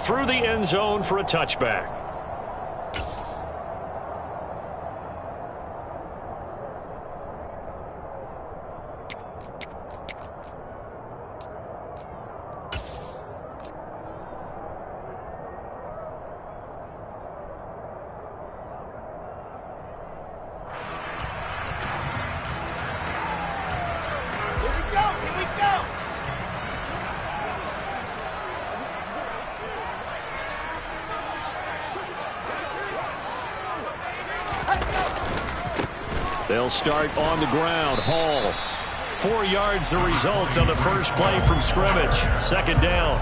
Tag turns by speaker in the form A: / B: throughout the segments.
A: through the end zone for a touchback. They'll start on the ground. Hall. 4 yards the result on the first play from scrimmage. Second down.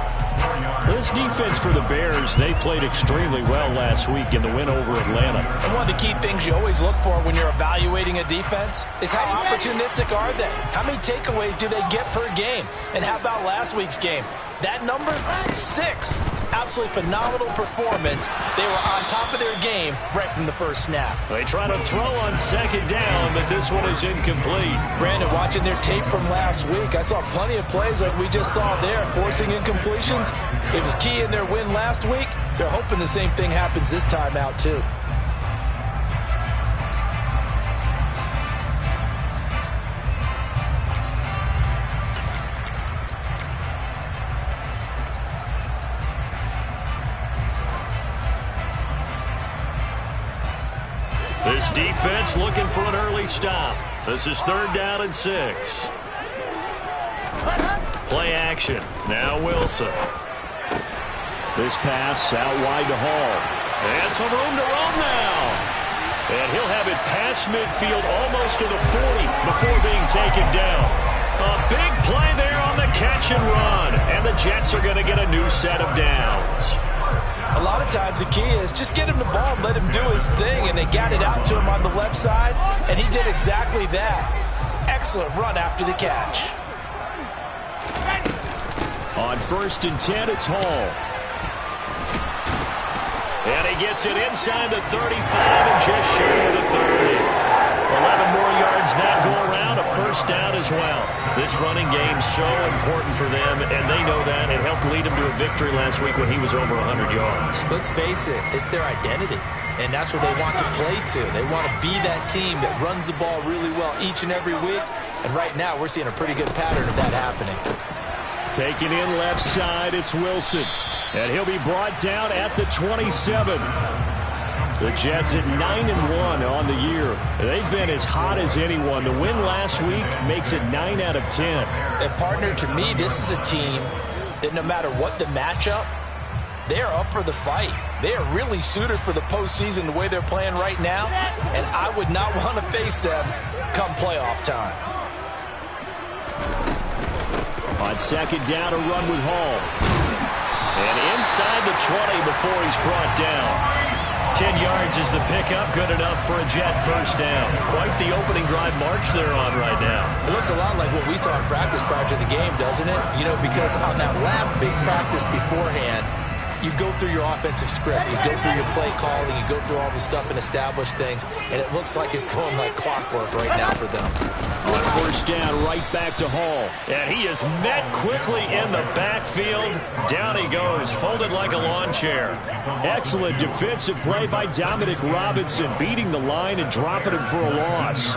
A: This defense for the Bears, they played extremely well last week in the win over Atlanta.
B: And one of the key things you always look for when you're evaluating a defense is how opportunistic are they? How many takeaways do they get per game? And how about last week's game? That number, 6. Absolutely phenomenal performance. They were on top of their game right from the first snap.
A: They try to throw on second down, but this one is incomplete.
B: Brandon, watching their tape from last week, I saw plenty of plays like we just saw there, forcing incompletions. It was key in their win last week. They're hoping the same thing happens this time out, too.
A: This defense looking for an early stop. This is 3rd down and 6. Play action. Now Wilson. This pass out wide to Hall. And some room to roam now. And he'll have it past midfield almost to the 40 before being taken down. A big play there on the catch and run. And the Jets are going to get a new set of downs.
B: A lot of times the key is just get him the ball and let him do his thing, and they got it out to him on the left side, and he did exactly that. Excellent run after the catch.
A: On 1st and 10, it's Hall. And he gets it inside the 35 and just shy of the 30. 11 more yards that go around, a 1st down as well. This running game's so important for them, and they know that. It helped lead them to a victory last week when he was over 100 yards.
B: Let's face it, it's their identity, and that's what they want to play to. They want to be that team that runs the ball really well each and every week, and right now we're seeing a pretty good pattern of that happening.
A: Taking in left side, it's Wilson, and he'll be brought down at the 27. The Jets at 9-1 on the year. They've been as hot as anyone. The win last week makes it 9 out of 10.
B: And partner, to me, this is a team that no matter what the matchup, they are up for the fight. They are really suited for the postseason the way they're playing right now, and I would not want to face them come playoff time.
A: On 2nd down, a run with Hall. And inside the 20 before he's brought down. 10 yards is the pickup, good enough for a Jet 1st down. Quite the opening drive march they're on right now.
B: It looks a lot like what we saw in practice prior to the game, doesn't it? You know, because on that last big practice beforehand, you go through your offensive script, you go through your play calling, you go through all the stuff and establish things, and it looks like it's going like clockwork right now for them.
A: On 1st down, right back to Hall. And he is met quickly in the backfield. Down he goes, folded like a lawn chair. Excellent defensive play by Dominic Robinson, beating the line and dropping him for a loss.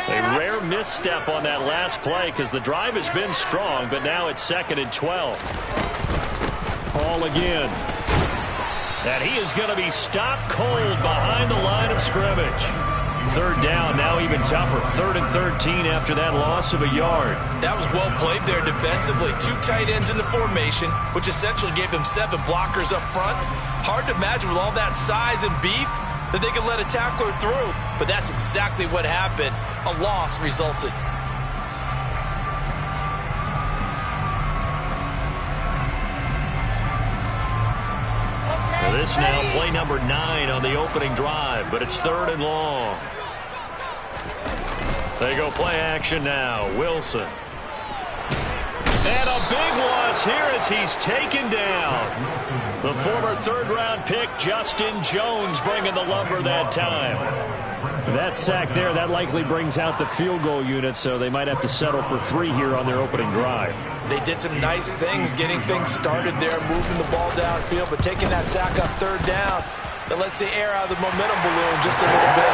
A: A rare misstep on that last play because the drive has been strong, but now it's 2nd and 12. Hall again. And he is going to be stopped cold behind the line of scrimmage. 3rd down, now even tougher. 3rd and 13 after that loss of a yard.
B: That was well played there defensively. 2 tight ends in the formation, which essentially gave them 7 blockers up front. Hard to imagine with all that size and beef that they could let a tackler through, but that's exactly what happened. A loss resulted.
A: This now play number 9 on the opening drive, but it's 3rd and long. They go play action now. Wilson. And a big loss here as he's taken down. The former third-round pick, Justin Jones, bringing the lumber that time.
C: That sack there, that likely brings out the field goal unit, so they might have to settle for 3 here on their opening drive.
B: They did some nice things getting things started there, moving the ball downfield, but taking that sack on third down, that lets the air out of the momentum balloon just a little bit.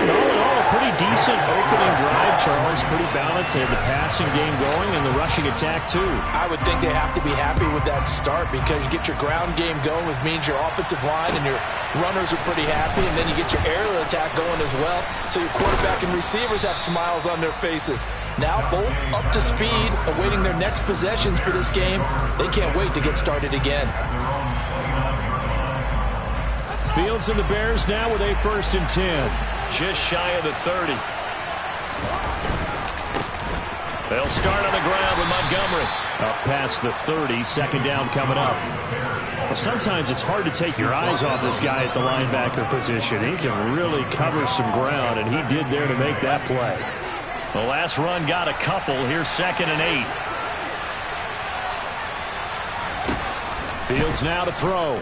C: And all in all, a pretty decent opening drive, Charles. Pretty balanced. They had the passing game going and the rushing attack, too.
B: I would think they have to be happy with that start because you get your ground game going, which means your offensive line and your runners are pretty happy, and then you get your aerial attack going as well, so your quarterback and receivers have smiles on their faces. Now both up to speed, awaiting their next possessions for this game. They can't wait to get started again.
C: Fields and the Bears now with a 1st and 10.
A: Just shy of the 30. They'll start on the ground with Montgomery.
C: Up past the 30, 2nd down coming up. Well, sometimes it's hard to take your eyes off this guy at the linebacker position. He can really cover some ground, and he did there to make that play.
A: The last run got a couple. Here's 2nd and 8.
C: Fields now to throw.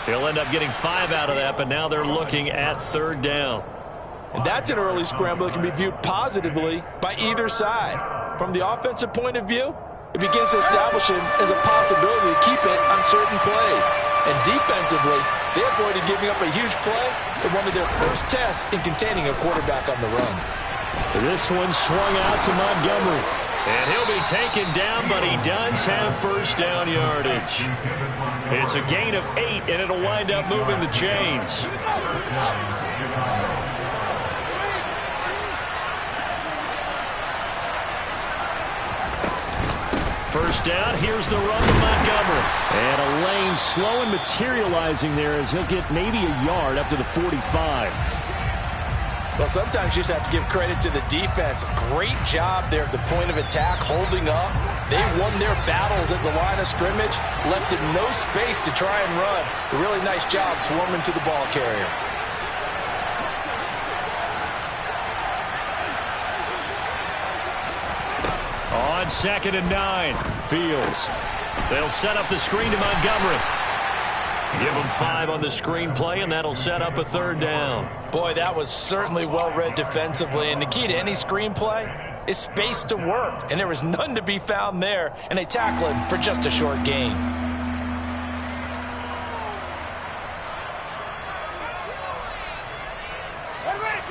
A: He'll end up getting 5 out of that, but now they're looking at 3rd down.
B: And that's an early scramble that can be viewed positively by either side. From the offensive point of view, it begins to establish him as a possibility to keep it on certain plays. And defensively, they avoided giving up a huge play in one of their first tests in containing a quarterback on the run.
C: This one swung out to Montgomery.
A: And he'll be taken down, but he does have 1st down yardage. It's a gain of 8, and it'll wind up moving the chains. First down, here's the run to Montgomery.
C: And a lane slow and materializing there as he'll get maybe a yard up to the 45.
B: Well, sometimes you just have to give credit to the defense. Great job there at the point of attack, holding up. They won their battles at the line of scrimmage, left him no space to try and run. A really nice job swarming to the ball carrier.
A: On 2nd and 9,
C: Fields.
A: they'll set up the screen to Montgomery. Give him 5 on the screenplay, and that'll set up a 3rd down.
B: Boy, that was certainly well read defensively, and the key to any screenplay is space to work, and there was none to be found there, and they tackle him for just a short gain.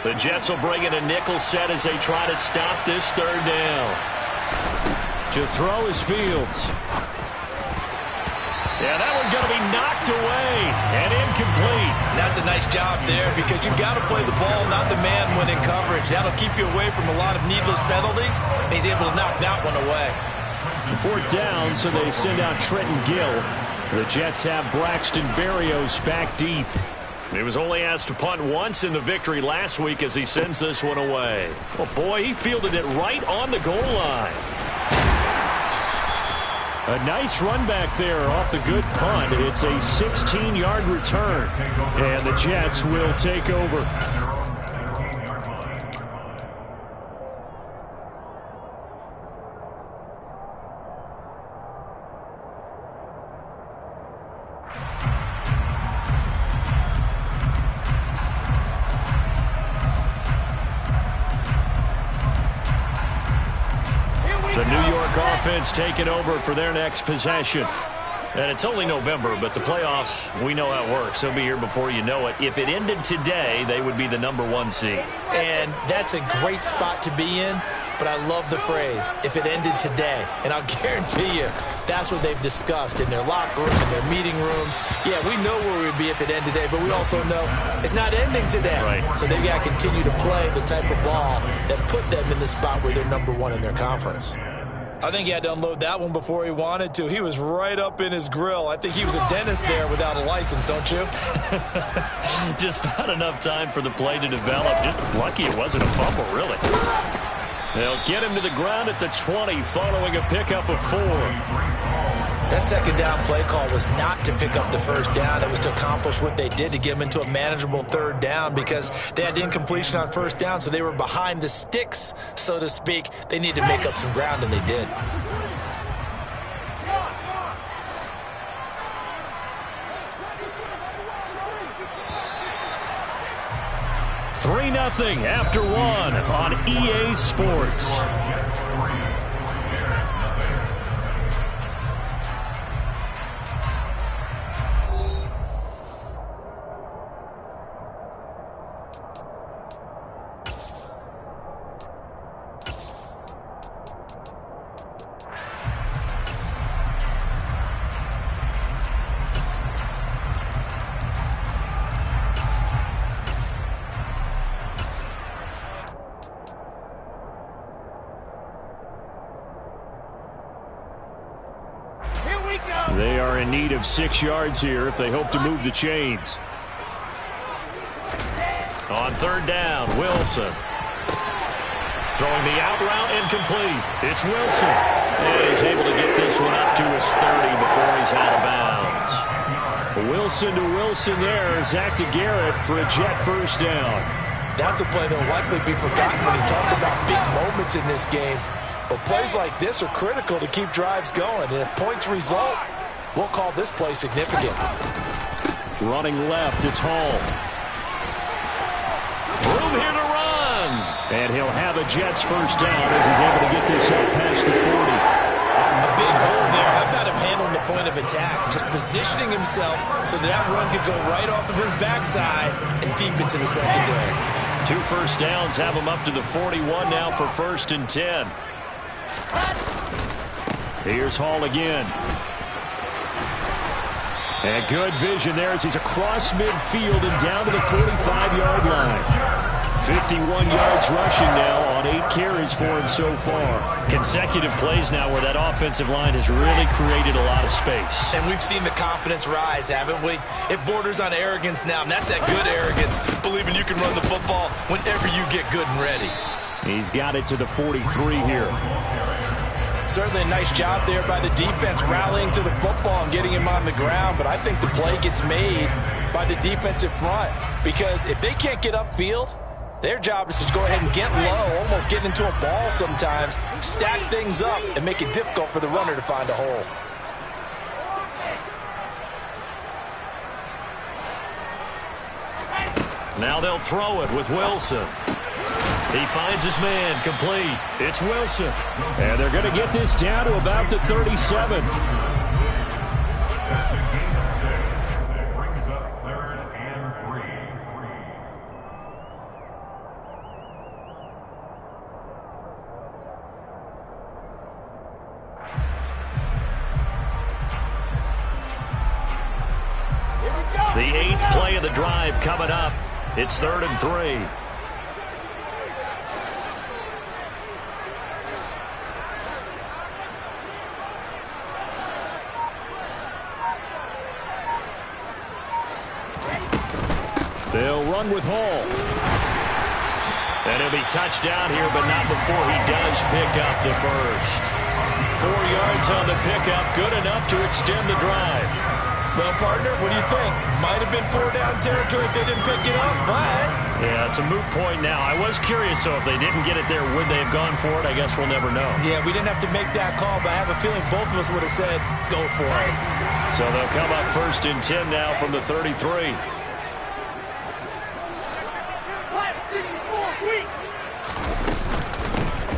A: The Jets will bring in a nickel set as they try to stop this 3rd down.
C: To throw is Fields.
A: Yeah, that one's going to be knocked away and incomplete.
B: That's a nice job there because you've got to play the ball, not the man when in coverage. That'll keep you away from a lot of needless penalties, and he's able to knock that one away.
C: 4th down, so they send out Trenton Gill. The Jets have Braxton Berrios back deep.
A: He was only asked to punt once in the victory last week as he sends this one away. Oh, boy, he fielded it right on the goal line.
C: A nice run back there off the good punt. It's a 16-yard return, and the Jets will take over.
A: The New York offense taking over for their next possession. And it's only November, but the playoffs, we know how it works. They'll be here before you know it. If it ended today, they would be the #1 seed.
B: And that's a great spot to be in, but I love the phrase, if it ended today. And I'll guarantee you, that's what they've discussed in their locker room, in their meeting rooms. Yeah, we know where we would be if it ended today, but we also know it's not ending today.
A: Right.
B: So they've got to continue to play the type of ball that put them in the spot where they're #1 in their conference. I think he had to unload that one before he wanted to. He was right up in his grill. I think he was a dentist there without a license, don't you?
A: Just not enough time for the play to develop. Just lucky it wasn't a fumble, really. They'll get him to the ground at the 20 following a pickup of 4.
B: That second down play call was not to pick up the first down. It was to accomplish what they did, to get them into a manageable third down, because they had incompletion on first down, so they were behind the sticks, so to speak. They needed to make up some ground, and they did.
A: Three 3-0 after one on EA Sports. They are in need of 6 yards here if they hope to move the chains. On third down, Wilson. Throwing the out route incomplete. It's Wilson. And he's able to get this one up to his 30 before he's out of bounds. Wilson to Wilson there. Zach to Garrett for a Jet first down.
B: That's a play that will likely be forgotten when you talk about big moments in this game. But plays like this are critical to keep drives going. And if points result, we'll call this play significant.
A: Running left, it's Hall. Room here to run. And he'll have a Jets first down as he's able to get this up past the 40.
B: A big hole there. How about him handling the point of attack? Just positioning himself so that run could go right off of his backside and deep into the secondary.
A: 2 first downs have him up to the 41 now for 1st and 10. Here's Hall again. And good vision there as he's across midfield and down to the 45-yard line. 51 yards rushing now on 8 carries for him so far. Consecutive plays now where that offensive line has really created a lot of space.
B: And we've seen the confidence rise, haven't we? It borders on arrogance now, and that's that good arrogance, believing you can run the football whenever you get good and ready.
A: He's got it to the 43 here.
B: Certainly a nice job there by the defense rallying to the football and getting him on the ground, but I think the play gets made by the defensive front, because if they can't get upfield, their job is to go ahead and get low, almost get into a ball sometimes, stack things up, and make it difficult for the runner to find a hole.
A: Now they'll throw it with Wilson. He finds his man, complete. It's Wilson. And they're going to get this down to about the 37. The 8th play of the drive coming up. It's 3rd and 3. They'll run with Hall. And he'll be touched down here, but not before he does pick up the first. 4 yards on the pickup, good enough to extend the drive.
B: Well, partner, what do you think? Might have been 4-down territory if they didn't pick it up, but...
A: Yeah, it's a moot point now. I was curious, so if they didn't get it there, would they have gone for it? I guess we'll never know.
B: Yeah, we didn't have to make that call, but I have a feeling both of us would have said, go for it.
A: So they'll come up 1st and 10 now from the 33.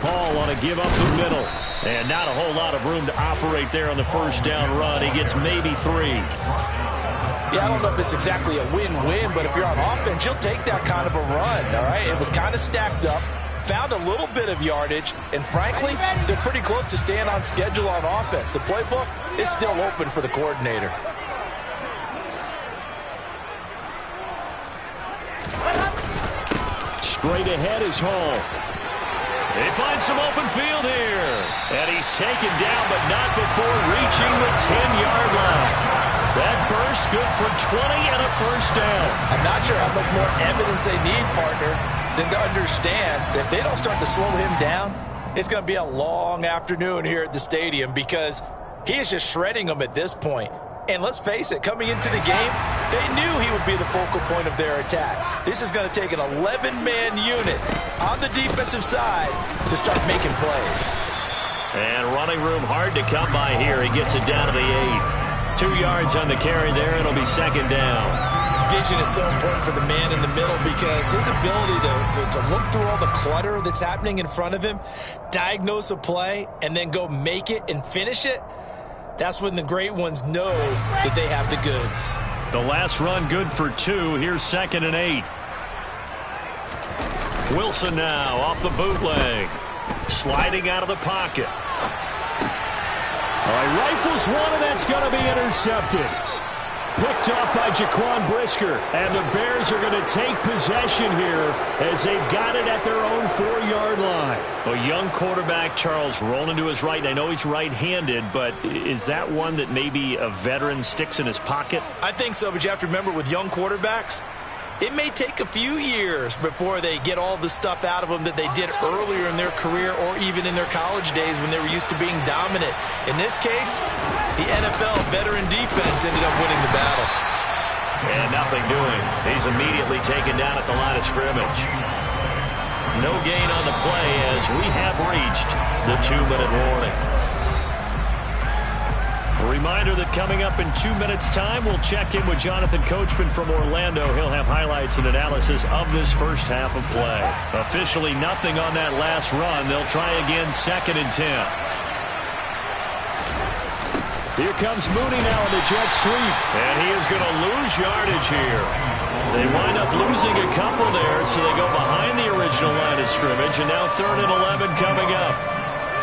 A: Hall on a give up the middle. And not a whole lot of room to operate there on the 1st down run. He gets maybe 3.
B: Yeah, I don't know if it's exactly a win-win, but if you're on offense, you'll take that kind of a run, all right? It was kind of stacked up, found a little bit of yardage, and frankly, they're pretty close to staying on schedule on offense. The playbook is still open for the coordinator.
A: Straight ahead is Hall. They find some open field here. And he's taken down, but not before reaching the 10-yard line. That burst good for 20 and a 1st down.
B: I'm not sure how much more evidence they need, partner, than to understand that if they don't start to slow him down, it's going to be a long afternoon here at the stadium, because He is just shredding them at this point. And let's face it, coming into the game, they knew he would be the focal point of their attack. This is going to take an 11-man unit on the defensive side to start making plays.
A: And running room hard to come by here. He gets it down to the 8. 2 yards on the carry there. It'll be second down.
B: Vision is so important for the man in the middle because his ability to look through all the clutter that's happening in front of him, diagnose a play, and then go make it and finish it, that's when the great ones know that they have the goods.
A: The last run good for 2. Here's second and 8. Wilson now off the bootleg. Sliding out of the pocket.
C: All right, rifles one, and that's going to be intercepted. Picked off by Jaquan Brisker. And the Bears are going to take possession here as they've got it at their own 4-yard line.
A: A young quarterback, Charles, rolling to his right. And I know he's right-handed, but is that one that maybe a veteran sticks in his pocket?
B: I think so, but you have to remember with young quarterbacks, it may take a few years before they get all the stuff out of them that they did earlier in their career or even in their college days when they were used to being dominant. In this case, the NFL veteran defense ended up winning the battle.
A: And nothing doing. He's immediately taken down at the line of scrimmage. No gain on the play as we have reached the 2-minute warning. A reminder that coming up in 2 minutes' time, we'll check in with Jonathan Coachman from Orlando. He'll have highlights and analysis of this first half of play. Officially nothing on that last run. They'll try again, second and 10.
C: Here comes Mooney now in the jet sweep.
A: And he is going to lose yardage here. They wind up losing a couple there, so they go behind the original line of scrimmage, and now 3rd and 11 coming up.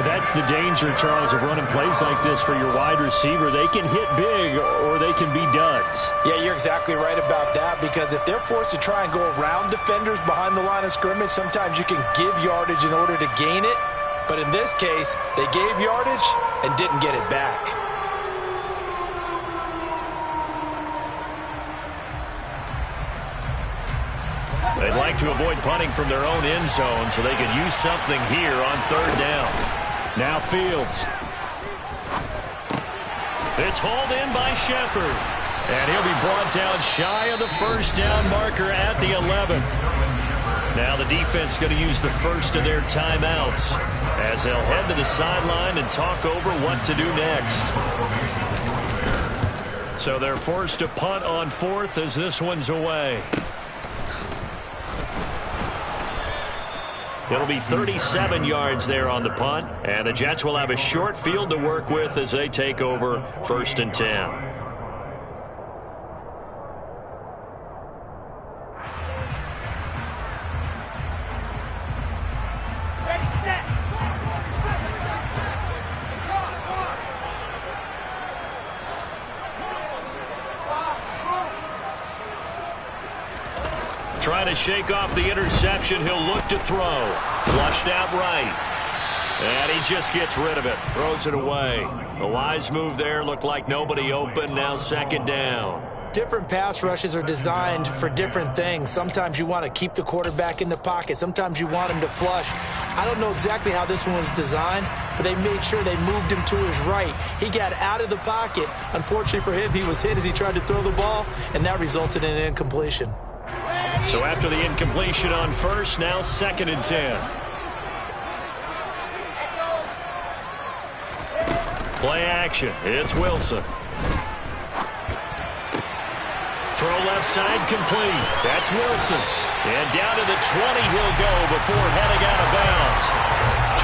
C: That's the danger, Charles, of running plays like this for your wide receiver. They can hit big or they can be duds.
B: Yeah, you're exactly right about that because if they're forced to try and go around defenders behind the line of scrimmage, sometimes you can give yardage in order to gain it. But in this case, they gave yardage and didn't get it back.
A: They'd like to avoid punting from their own end zone so they could use something here on 3rd down.
C: Now Fields.
A: It's hauled in by Shepard. And he'll be brought down shy of the first down marker at the 11. Now the defense going to use the first of their timeouts as they'll head to the sideline and talk over what to do next. So they're forced to punt on 4th as this one's away. It'll be 37 yards there on the punt, and the Jets will have a short field to work with as they take over 1st and 10.
D: Ready, set.
A: Trying to shake off the interception. He'll look to throw. Flushed out right. And he just gets rid of it. Throws it away. A wise move there. Looked like nobody open. Now 2nd down.
B: Different pass rushes are designed for different things. Sometimes you want to keep the quarterback in the pocket. Sometimes you want him to flush. I don't know exactly how this one was designed, but they made sure they moved him to his right. He got out of the pocket. Unfortunately for him, he was hit as he tried to throw the ball, and that resulted in an incompletion.
A: So after the incompletion on 1st, now 2nd and 10. Play action. It's Wilson. Throw left side complete. That's Wilson. And down to the 20 he'll go before heading out of bounds.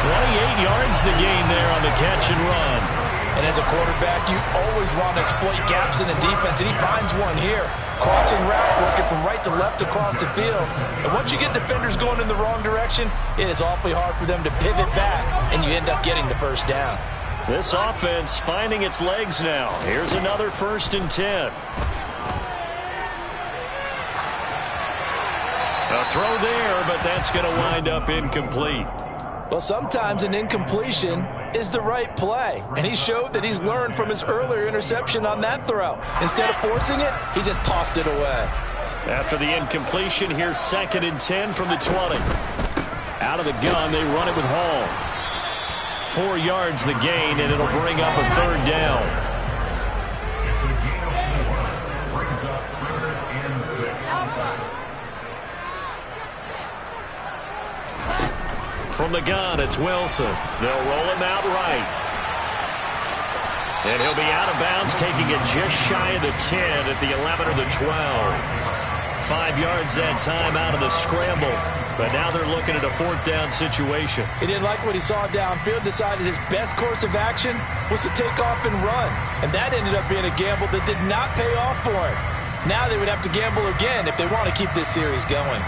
A: 28 yards the gain there on the catch and run.
B: And as a quarterback, you always want to exploit gaps in the defense, and he finds one here. Crossing route, working from right to left across the field. And once you get defenders going in the wrong direction, it is awfully hard for them to pivot back, and you end up getting the first down.
A: This offense finding its legs now. Here's another 1st and 10. A throw there, but that's going to wind up incomplete.
B: Well, sometimes an incompletion is the right play, and he showed that he's learned from his earlier interception on that throw. Instead of forcing it, he just tossed it away.
A: After the incompletion, here's 2nd and 10 from the 20. Out of the gun, they run it with Hall. 4 yards the gain, and it'll bring up a 3rd down. From the gun, it's Wilson. They'll roll him out right. And he'll be out of bounds, taking it just shy of the 10 at the 11 or the 12. 5 yards that time out of the scramble. But now they're looking at a 4th down situation.
B: He didn't like what he saw downfield, decided his best course of action was to take off and run. And that ended up being a gamble that did not pay off for him. Now they would have to gamble again if they want to keep this series going.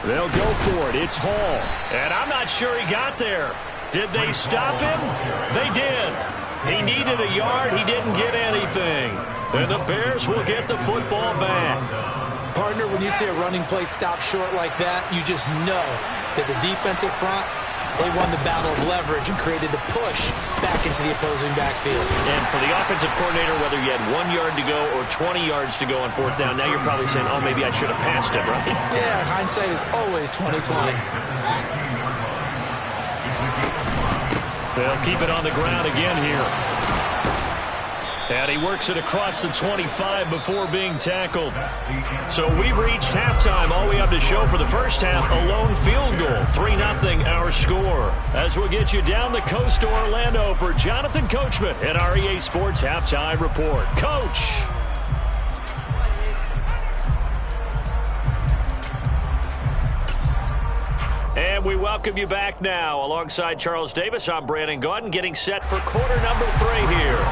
A: They'll go for it. It's Hall. And I'm not sure he got there. Did they stop him? They did. He needed a yard. He didn't get anything. And the Bears will get the football back.
B: Partner, when you see a running play stop short like that, you just know that the defensive front, they won the battle of leverage and created the push back into the opposing backfield.
A: And for the offensive coordinator, whether you had 1 yard to go or 20 yards to go on 4th down, now you're probably saying, oh, maybe I should have passed it, right?
B: Yeah, hindsight is always 20/20.
A: They'll keep it on the ground again here. And he works it across the 25 before being tackled. So we've reached halftime. All we have to show for the first half, a lone field goal. 3-0 our score. As we'll get you down the coast to Orlando for Jonathan Coachman at our EA Sports Halftime Report. Coach! And we welcome you back now. Alongside Charles Davis, I'm Brandon Gaudin, getting set for quarter number 3 here.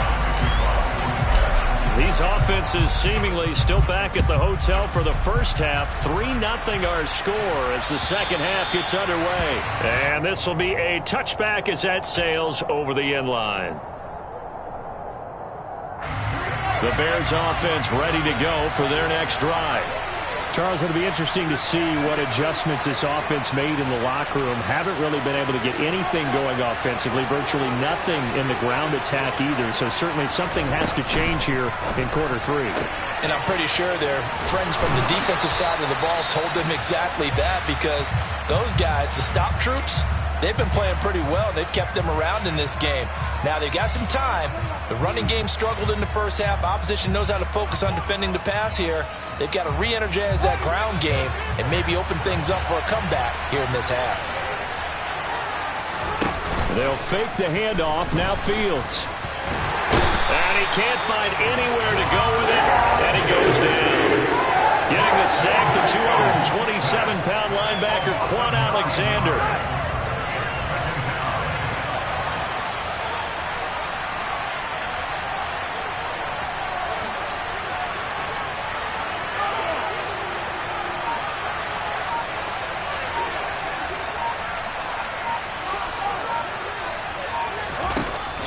A: These offenses seemingly still back at the hotel for the first half. 3-0 our score as the second half gets underway. And this will be a touchback as that sails over the end line. The Bears offense ready to go for their next drive.
C: Charles, it'll be interesting to see what adjustments this offense made in the locker room. Haven't really been able to get anything going offensively, virtually nothing in the ground attack either. So certainly something has to change here in quarter 3.
B: And I'm pretty sure their friends from the defensive side of the ball told them exactly that, because those guys, the stop troops, they've been playing pretty well. They've kept them around in this game. Now they've got some time. The running game struggled in the first half. Opposition knows how to focus on defending the pass here. They've got to re-energize that ground game and maybe open things up for a comeback here in this half.
C: They'll fake the handoff. Now Fields.
A: And he can't find anywhere to go with it. And he goes down. Getting the sack, the 227-pound linebacker, Quan Alexander.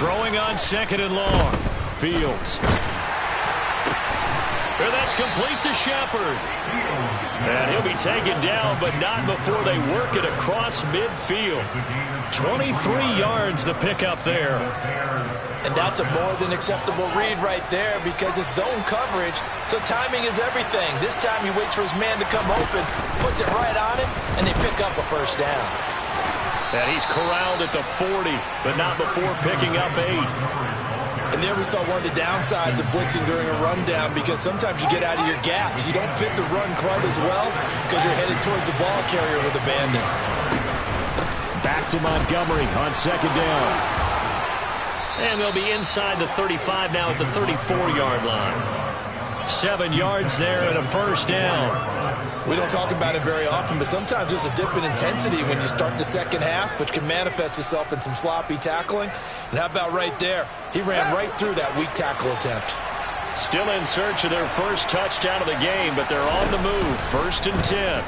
A: Throwing on 2nd and long. Fields. And that's complete to Shepard. And he'll be taken down, but not before they work it across midfield. 23 yards the pickup there.
B: And that's a more than acceptable read right there, because it's zone coverage, so timing is everything. This time he waits for his man to come open, puts it right on him, and they pick up a first down.
A: And he's corralled at the 40, but not before picking up 8.
B: And there we saw one of the downsides of blitzing during a rundown, because sometimes you get out of your gaps. You don't fit the run quite as well because you're headed towards the ball carrier with abandon.
C: Back to Montgomery on 2nd down.
A: And they'll be inside the 35 now at the 34-yard line. 7 yards there and a first down.
B: We don't talk about it very often, but sometimes there's a dip in intensity when you start the second half, which can manifest itself in some sloppy tackling. And how about right there? He ran right through that weak tackle attempt.
A: Still in search of their first touchdown of the game, but they're on the move. 1st and 10.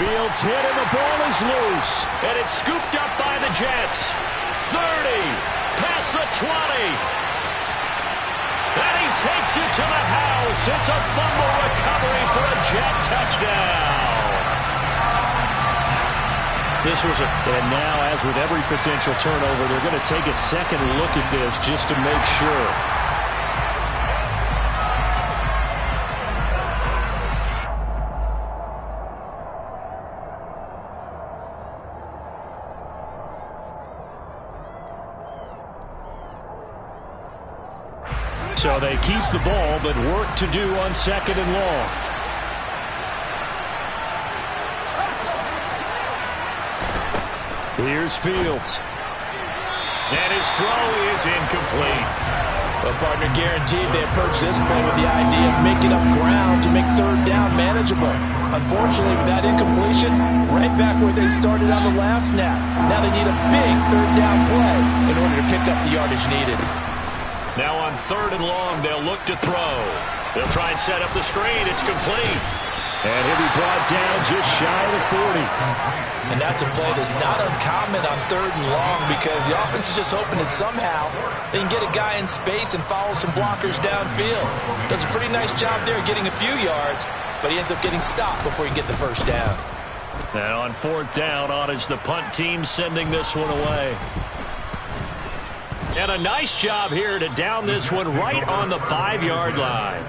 C: Fields hit and the ball is loose.
A: And it's scooped up by the Jets. 30, past the 20. And he takes it to the house. It's a fumble recovery for a Jet touchdown.
C: And now, as with every potential turnover, they're going to take a second look at this just to make sure. So they keep the ball, but work to do on 2nd and long. Here's Fields.
A: And his throw is incomplete.
B: Well, partner, guaranteed they approach this play with the idea of making up ground to make 3rd down manageable. Unfortunately, with that incompletion, right back where they started on the last snap. Now they need a big 3rd down play in order to pick up the yardage needed.
A: Now on 3rd and long, they'll look to throw. They'll try and set up the screen. It's complete.
C: And he'll be brought down just shy of the 40.
B: And that's a play that's not uncommon on 3rd and long because the offense is just hoping that somehow they can get a guy in space and follow some blockers downfield. Does a pretty nice job there getting a few yards, but he ends up getting stopped before he can get the 1st down.
A: Now on 4th down, on is the punt team sending this one away. And a nice job here to down this one right on the 5-yard line.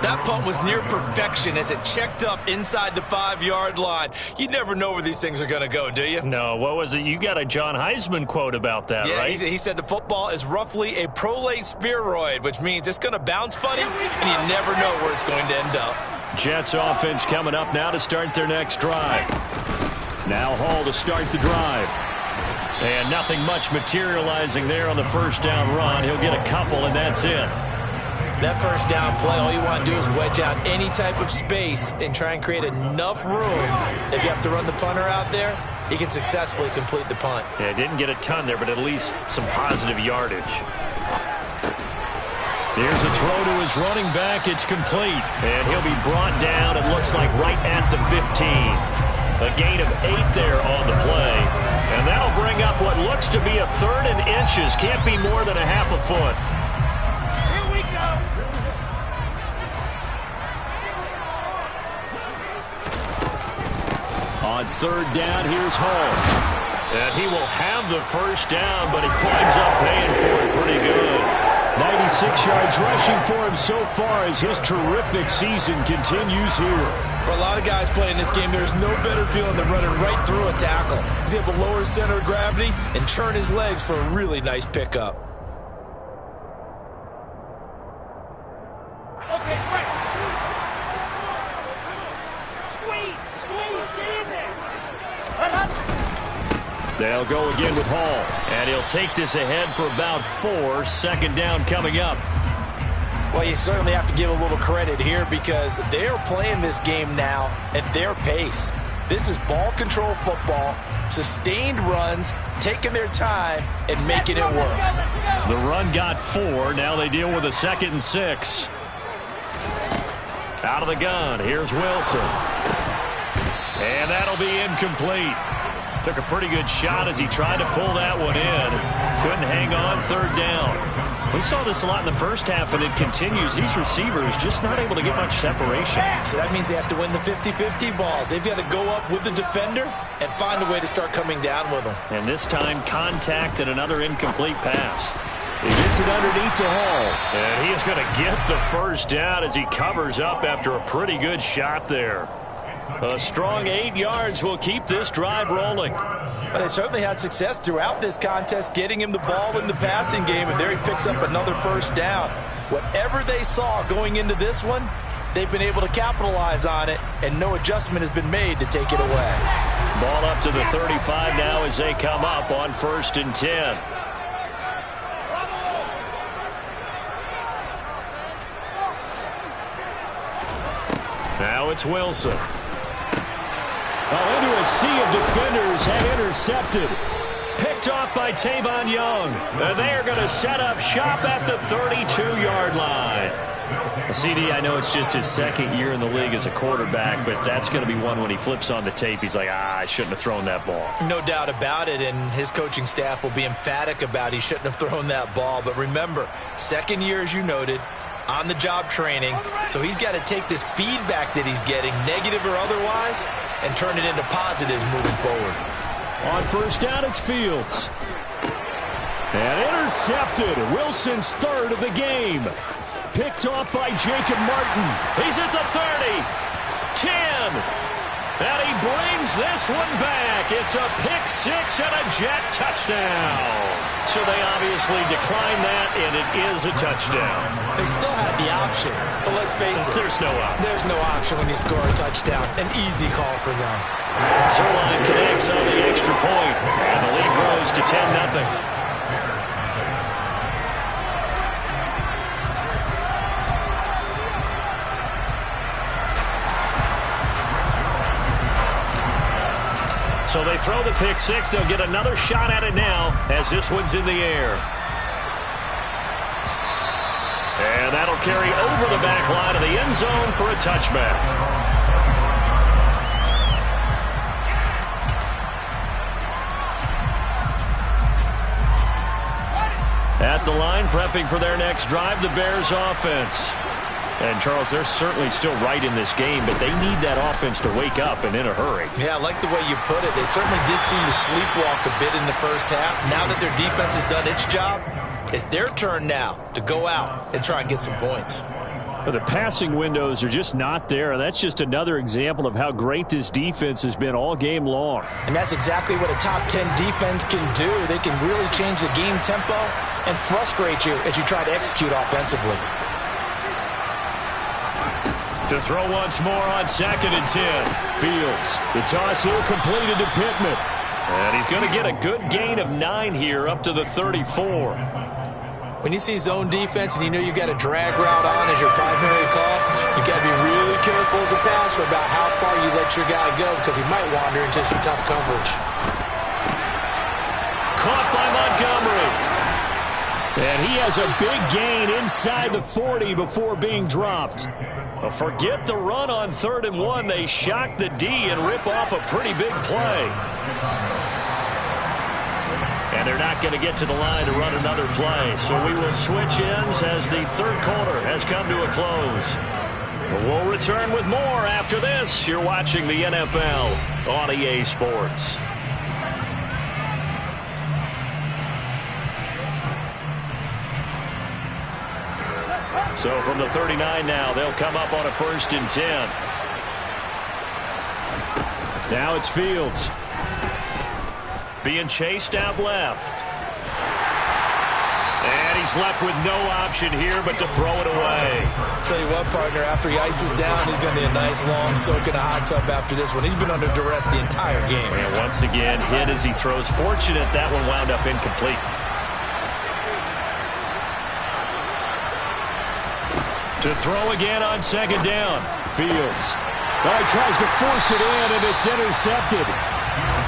D: That punt was near perfection as it checked up inside the 5-yard line. You never know where these things are going to go, do you?
A: No, what was it? You got a John Heisman quote about that, right?
D: Yeah, he said the football is roughly a prolate spheroid, which means it's going to bounce funny, and you never know where it's going to end up.
C: Jets offense coming up now to start their next drive. Now Hall to start the drive.
A: And nothing much materializing there on the 1st down run. He'll get a couple, and that's it.
B: That 1st down play, all you want to do is wedge out any type of space and try and create enough room. If you have to run the punter out there, he can successfully complete the punt.
A: Yeah, didn't get a ton there, but at least some positive yardage. Here's a throw to his running back. It's complete. And he'll be brought down, it looks like, right at the 15. A gain of 8 there on the play. And that'll bring up what looks to be a 3rd and inches. Can't be more than a half a foot.
E: Here we go.
C: On 3rd down, here's Hall.
A: And he will have the 1st down, but he winds up paying for it pretty good.
C: 96 yards rushing for him so far as his terrific season continues here.
D: For a lot of guys playing this game, there's no better feeling than running right through a tackle. He's able to lower his center of gravity and churn his legs for a really nice pickup.
E: Okay, right. Squeeze, get in there.
C: They'll go again with Hall.
A: And he'll take this ahead for about 4. 2nd down coming up.
B: Well, you certainly have to give a little credit here because they're playing this game now at their pace. This is ball control football, sustained runs, taking their time, and making it work.
E: Let's go.
A: The run got 4. Now they deal with a 2nd and 6. Out of the gun, here's Wilson. And that'll be incomplete. Took a pretty good shot as he tried to pull that one in. Couldn't hang on. 3rd down. We saw this a lot in the first half, and it continues. These receivers just not able to get much separation.
B: So that means they have to win the 50-50 balls. They've got to go up with the defender and find a way to start coming down with them.
A: And this time, contact and another incomplete pass.
C: He gets it underneath to Hall.
A: And he is going to get the 1st down as he covers up after a pretty good shot there. A strong 8 yards will keep this drive rolling.
B: But they certainly had success throughout this contest, getting him the ball in the passing game, and there he picks up another 1st down. Whatever they saw going into this one, they've been able to capitalize on it, and no adjustment has been made to take it away.
A: Ball up to the 35 now as they come up on 1st and 10. Now it's Wilson.
C: Well, into a sea of defenders and intercepted.
A: Picked off by Tavon Young. And they are going to set up shop at the 32-yard line.
C: CD, I know it's just his 2nd year in the league as a quarterback, but that's going to be one when he flips on the tape. He's like, I shouldn't have thrown that ball.
B: No doubt about it, and his coaching staff will be emphatic about he shouldn't have thrown that ball. But remember, 2nd year, as you noted, on-the-job training, so he's got to take this feedback that he's getting, negative or otherwise, and turn it into positives moving forward.
C: On first down, it's Fields. And intercepted. Wilson's third of the game. Picked off by Jacob Martin.
A: He's at the 30. 10. And he brings this one back. It's a pick six and a Jet touchdown. So they obviously declined that, and it is a touchdown.
B: They still had the option, but let's face it.
A: There's no option.
B: There's no option when you score a touchdown. An easy call for them.
A: Zerline connects on the extra point, and the lead grows to 10-0. So they throw the pick six. They'll get another shot at it now as this one's in the air. And that'll carry over the back line of the end zone for a touchback. At the line, prepping for their next drive, the Bears offense. And, Charles, they're certainly still right in this game, but they need that offense to wake up and in a hurry.
B: Yeah, I like the way you put it. They certainly did seem to sleepwalk a bit in the first half. Now that their defense has done its job, it's their turn now to go out and try and get some points.
C: But the passing windows are just not there. That's just another example of how great this defense has been all game long.
B: And that's exactly what a top 10 defense can do. They can really change the game tempo and frustrate you as you try to execute offensively.
A: To throw once more on 2nd and 10.
C: Fields. The toss here completed to Pittman.
A: And he's going to get a good gain of 9 here up to the 34.
B: When you see zone defense and you know you got a drag route on as your primary call, you got to be really careful as a passer about how far you let your guy go because he might wander into some tough coverage.
A: Caught by Montgomery.
C: And he has a big gain inside the 40 before being dropped.
A: Well, forget the run on 3rd and 1. They shock the D and rip off a pretty big play. And they're not going to get to the line to run another play. So we will switch ends as the third quarter has come to a close. We'll return with more after this. You're watching the NFL on EA Sports. So from the 39 now, they'll come up on a 1st and 10.
C: Now it's Fields.
A: Being chased out left. And he's left with no option here but to throw it away.
B: Tell you what, partner, after he ices down, he's going to need a nice long soak in a hot tub after this one. He's been under duress the entire game.
A: And once again, hit as he throws. Fortunate that one wound up incomplete. To throw again on 2nd down.
C: Fields. Oh, he tries to force it in, and it's intercepted.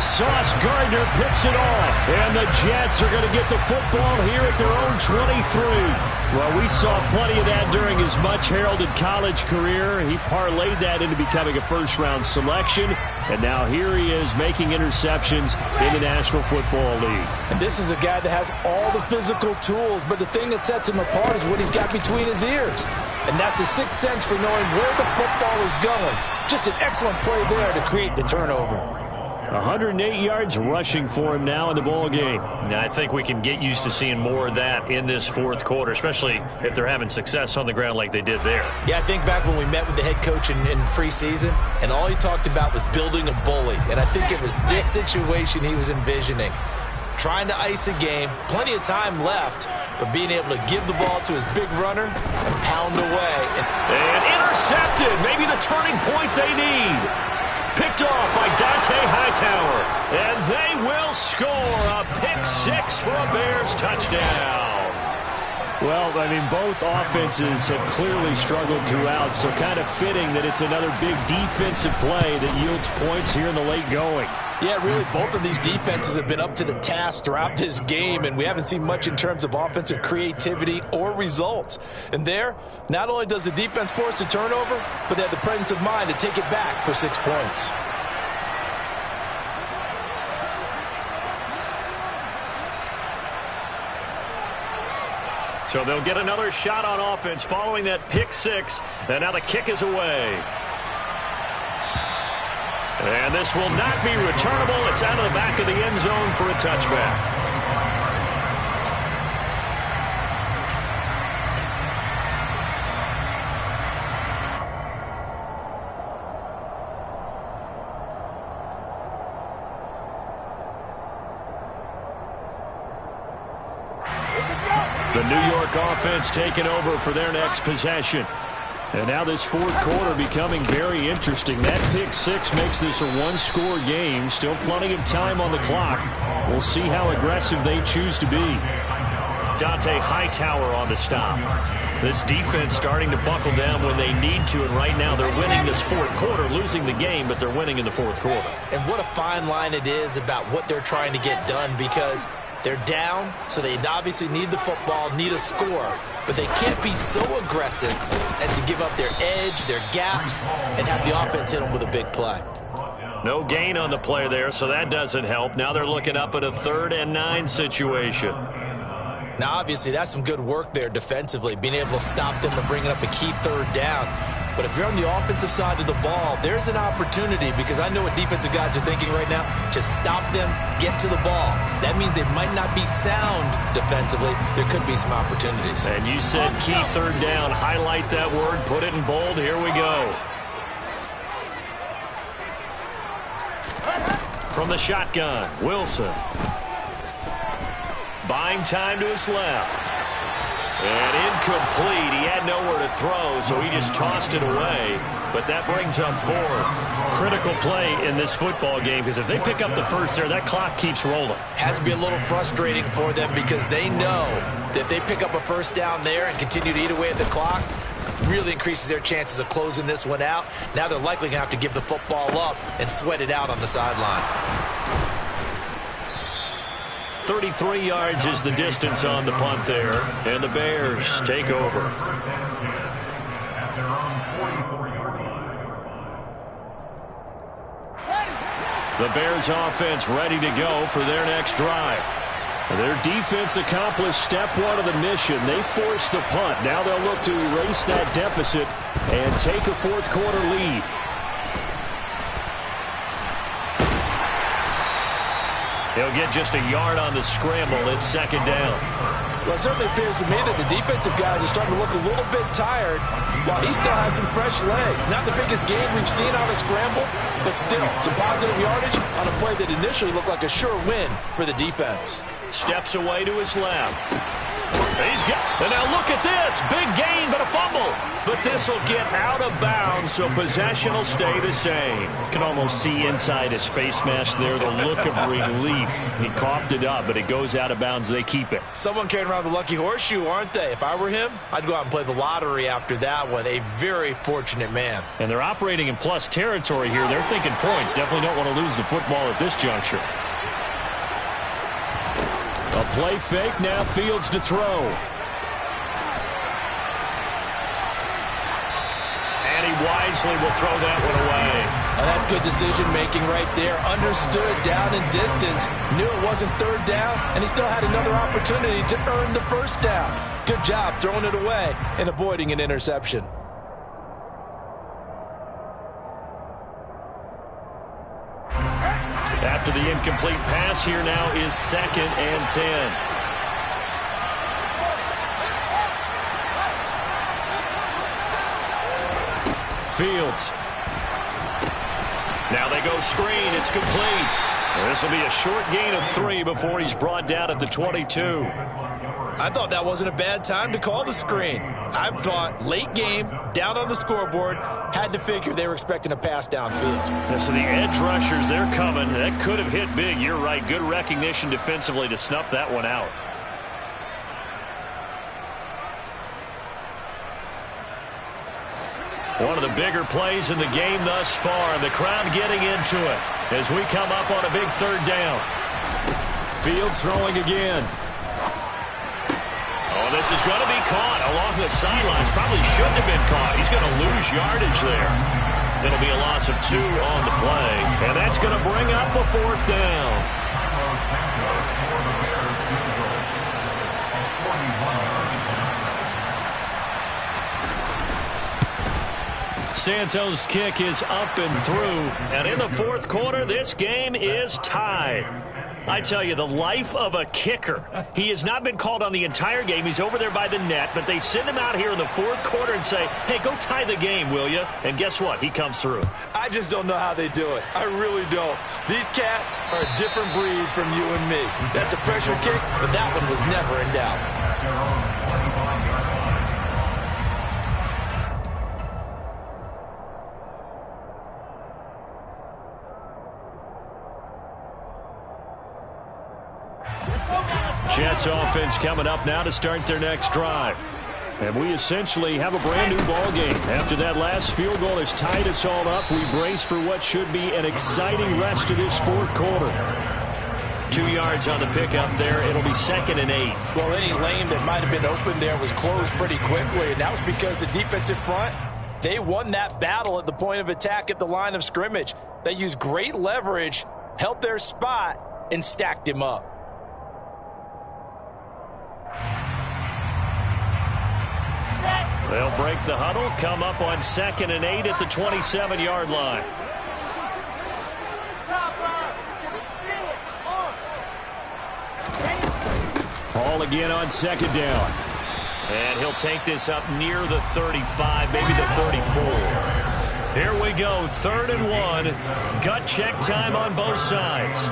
C: Sauce Gardner picks it off. And the Jets are going to get the football here at their own 23. Well, we saw plenty of that during his much-heralded college career. He parlayed that into becoming a first-round selection. And now here he is making interceptions in the National Football League.
B: And this is a guy that has all the physical tools, but the thing that sets him apart is what he's got between his ears. And that's the sixth sense for knowing where the football is going. Just an excellent play there to create the turnover.
C: 108 yards rushing for him now in the ball game.
A: Now, I think we can get used to seeing more of that in this fourth quarter, especially if they're having success on the ground like they did there.
B: Yeah, I think back when we met with the head coach in preseason, and all he talked about was building a bully. And I think it was this situation he was envisioning. Trying to ice a game, plenty of time left, but being able to give the ball to his big runner and pound away.
A: And intercepted, maybe the turning point they need. Picked off by Dante Hightower. And they will score a pick six for a Bears touchdown.
C: Well, I mean, both offenses have clearly struggled throughout, so kind of fitting that it's another big defensive play that yields points here in the late going.
B: Yeah, really, both of these defenses have been up to the task throughout this game, and we haven't seen much in terms of offensive creativity or results. And there, not only does the defense force a turnover, but they have the presence of mind to take it back for 6 points.
A: So they'll get another shot on offense following that pick six, and now the kick is away. And this will not be returnable. It's out of the back of the end zone for a touchback. The New York offense taking over for their next possession. And now this fourth quarter becoming very interesting. That pick six makes this a one-score game. Still plenty of time on the clock. We'll see how aggressive they choose to be. Dante Hightower on the stop. This defense starting to buckle down when they need to, and right now they're winning this fourth quarter, losing the game, but they're winning in the fourth quarter.
B: And what a fine line it is about what they're trying to get done, because they're down, so they obviously need the football, need a score, but they can't be so aggressive as to give up their edge, their gaps, and have the offense hit them with a big play.
A: No gain on the play there, so that doesn't help. Now they're looking up at a 3rd and 9 situation.
B: Now, obviously, that's some good work there defensively, being able to stop them from bringing up a key 3rd down. But if you're on the offensive side of the ball, there's an opportunity, because I know what defensive guys are thinking right now. Just stop them, get to the ball. That means they might not be sound defensively. There could be some opportunities.
A: And you said key 3rd down. Highlight that word, put it in bold. Here we go. From the shotgun, Wilson. Buying time to his left. And incomplete. He had nowhere to throw, so he just tossed it away. But that brings up 4th. Critical play in this football game, because if they pick up the first there, that clock keeps rolling.
B: Has to be a little frustrating for them, because they know that if they pick up a first down there and continue to eat away at the clock, really increases their chances of closing this one out. Now they're likely going to have to give the football up and sweat it out on the sideline.
A: 33 yards is the distance on the punt there, and the Bears take over. The Bears offense ready to go for their next drive. Their defense accomplished step 1 of the mission. They forced the punt. Now they'll look to erase that deficit and take a fourth quarter lead. He'll get just a yard on the scramble. It's 2nd down.
B: Well, it certainly appears to me that the defensive guys are starting to look a little bit tired, while he still has some fresh legs. Not the biggest game we've seen on a scramble, but still some positive yardage on a play that initially looked like a sure win for the defense.
A: Steps away to his left. He's got, and now look at this. Big gain, but a fumble. But this will get out of bounds, so possession will stay the same. You can almost see inside his face mask there the look of relief. He coughed it up, but it goes out of bounds. They keep it.
B: Someone carrying around the lucky horseshoe, aren't they? If I were him, I'd go out and play the lottery after that one. A very fortunate man.
A: And they're operating in plus territory here. They're thinking points. Definitely don't want to lose the football at this juncture. A play fake, now Fields to throw. And he wisely will throw that one away.
B: Oh, that's good decision-making right there. Understood down and distance. Knew it wasn't 3rd down, and he still had another opportunity to earn the first down. Good job throwing it away and avoiding an interception.
A: After the incomplete pass, here now is 2nd and 10. Fields. Now they go screen. It's complete. This will be a short gain of 3 before he's brought down at the 22.
B: I thought that wasn't a bad time to call the screen. I thought late game, down on the scoreboard, had to figure they were expecting a pass downfield.
A: Yeah, so the edge rushers, they're coming. That could have hit big. You're right. Good recognition defensively to snuff that one out. One of the bigger plays in the game thus far, and the crowd getting into it as we come up on a big 3rd down. Fields throwing again. Oh, this is going to be caught along the sidelines. Probably shouldn't have been caught. He's going to lose yardage there. It'll be a loss of 2 on the play, and that's going to bring up a 4th down. Santos' kick is up and through. And in the fourth quarter, this game is tied. I tell you, the life of a kicker. He has not been called on the entire game. He's over there by the net, but they send him out here in the fourth quarter and say, hey, go tie the game, will you? And guess what? He comes through.
D: I just don't know how they do it. I really don't. These cats are a different breed from you and me. That's a pressure kick, but that one was never in doubt.
C: Jets offense coming up now to start their next drive. And we essentially have a brand new ball game. After that last field goal has tied us all up, we brace for what should be an exciting rest of this fourth quarter.
A: 2 yards on the pickup there. It'll be 2nd and 8.
B: Well, any lane that might have been open there was closed pretty quickly, and that was because the defensive front, they won that battle at the point of attack at the line of scrimmage. They used great leverage, held their spot, and stacked him up.
A: They'll break the huddle, come up on 2nd and 8 at the 27-yard line.
C: Ball again on 2nd down.
A: And he'll take this up near the 35, maybe the 34. Here we go, 3rd and 1. Gut check time on both sides.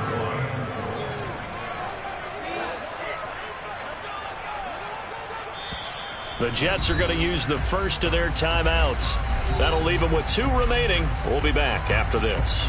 A: The Jets are going to use the first of their timeouts. That'll leave them with 2 remaining. We'll be back after this.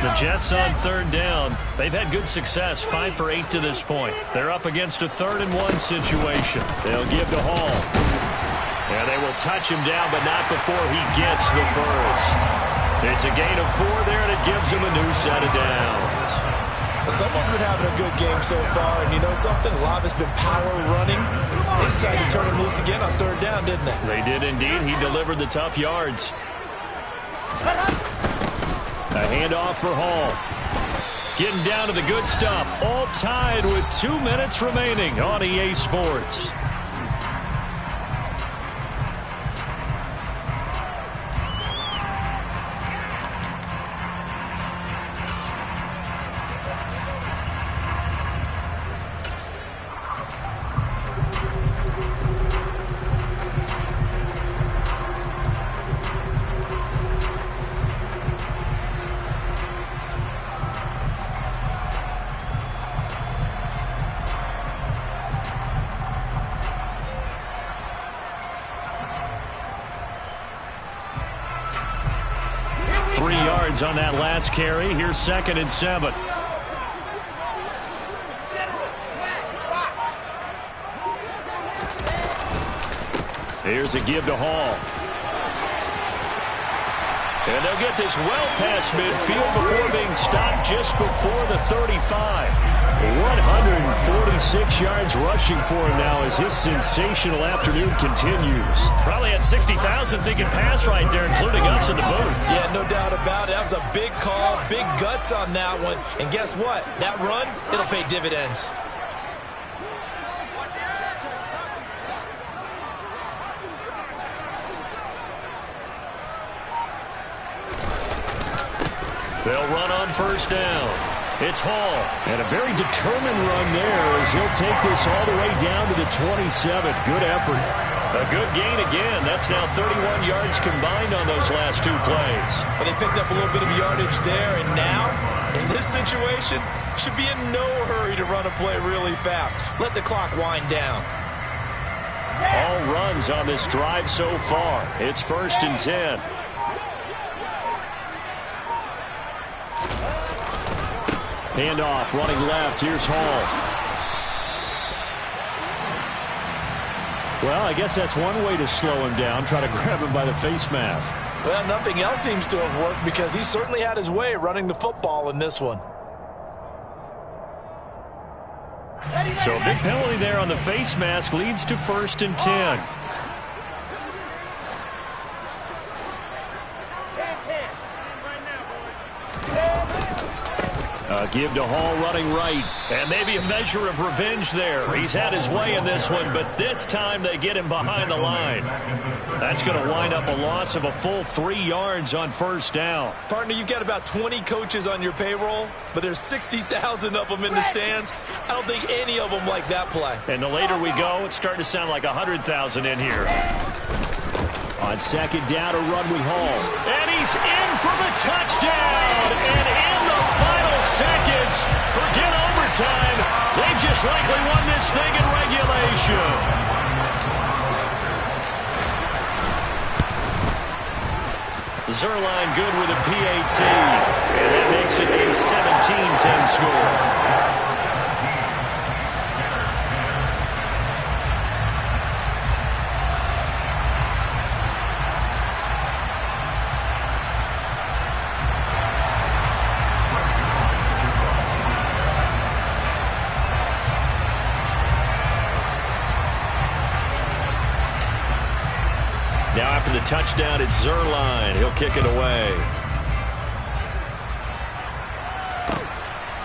A: The Jets on 3rd down. They've had good success, 5 for 8 to this point. They're up against a 3rd and 1 situation. They'll give to Hall. And they will touch him down, but not before he gets the first. It's a gain of 4 there, and it gives him a new set of downs.
D: Someone's been having a good game so far, and you know something? A lot of it's been power running. They decided to turn him loose again on 3rd down, didn't they?
A: They did indeed. He delivered the tough yards.
C: A handoff for Hall.
A: Getting down to the good stuff. All tied with 2 minutes remaining on EA Sports. On that last carry. Here's 2nd and 7. Here's a give to Hall. And they'll get this well past midfield before being stopped just before the 35.
C: 146 yards rushing for him now as his sensational afternoon continues.
A: Probably had 60,000 thinking pass right there, including us in the booth.
D: Yeah, no doubt about it. That was a big call, big guts on that one. And guess what? That run, it'll pay dividends.
A: They'll run on 1st down. It's Hall.
C: And a very determined run there as he'll take this all the way down to the 27. Good effort.
A: A good gain again. That's now 31 yards combined on those last 2 plays.
D: But they picked up a little bit of yardage there, and now, in this situation, should be in no hurry to run a play really fast. Let the clock wind down.
A: All runs on this drive so far. It's 1st and 10.
C: Handoff, running left. Here's Hall. Well, I guess that's one way to slow him down. Try to grab him by the face mask.
B: Well, nothing else seems to have worked because he certainly had his way running the football in this one.
A: So a big penalty there on the face mask leads to 1st and 10.
C: Give to Hall running right.
A: And maybe a measure of revenge there. He's had his way in this one, but this time they get him behind the line. That's going to wind up a loss of a full 3 yards on first down.
D: Partner, you've got about 20 coaches on your payroll, but there's 60,000 of them in the stands. I don't think any of them like that play.
A: And the later we go, it's starting to sound like 100,000 in here.
C: On second down, a run with Hall.
A: And he's in for the touchdown. And in the final seconds, forget overtime. They just likely won this thing in regulation. Zuerlein good with a PAT. And that makes it a 17-10 score. Now after the touchdown, it's Zuerlein. He'll kick it away.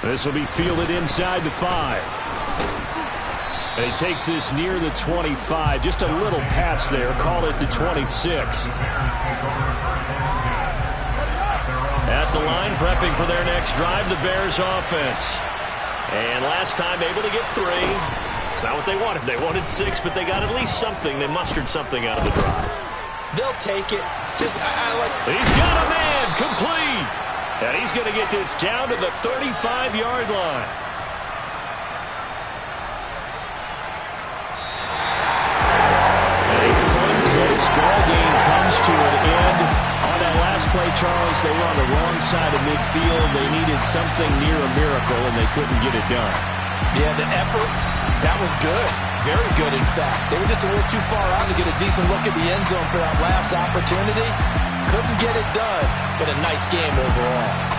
C: This will be fielded inside the 5. And he takes this near the 25. Just a little pass there. Call it the 26.
A: At the line, prepping for their next drive, the Bears offense. And last time able to get 3. It's not what they wanted. They wanted 6, but they got at least something. They mustered something out of the drive.
D: They'll take it. He's
A: got a man complete. And he's going to get this down to the 35-yard line.
C: A fun, close ball game comes to an end. On that last play, Charles, they were on the wrong side of midfield. They needed something near a miracle, and they couldn't get it done.
B: Yeah, the effort, that was good. Very good, in fact. They were just a little too far out to get a decent look at the end zone for that last opportunity. Couldn't get it done, but a nice game overall.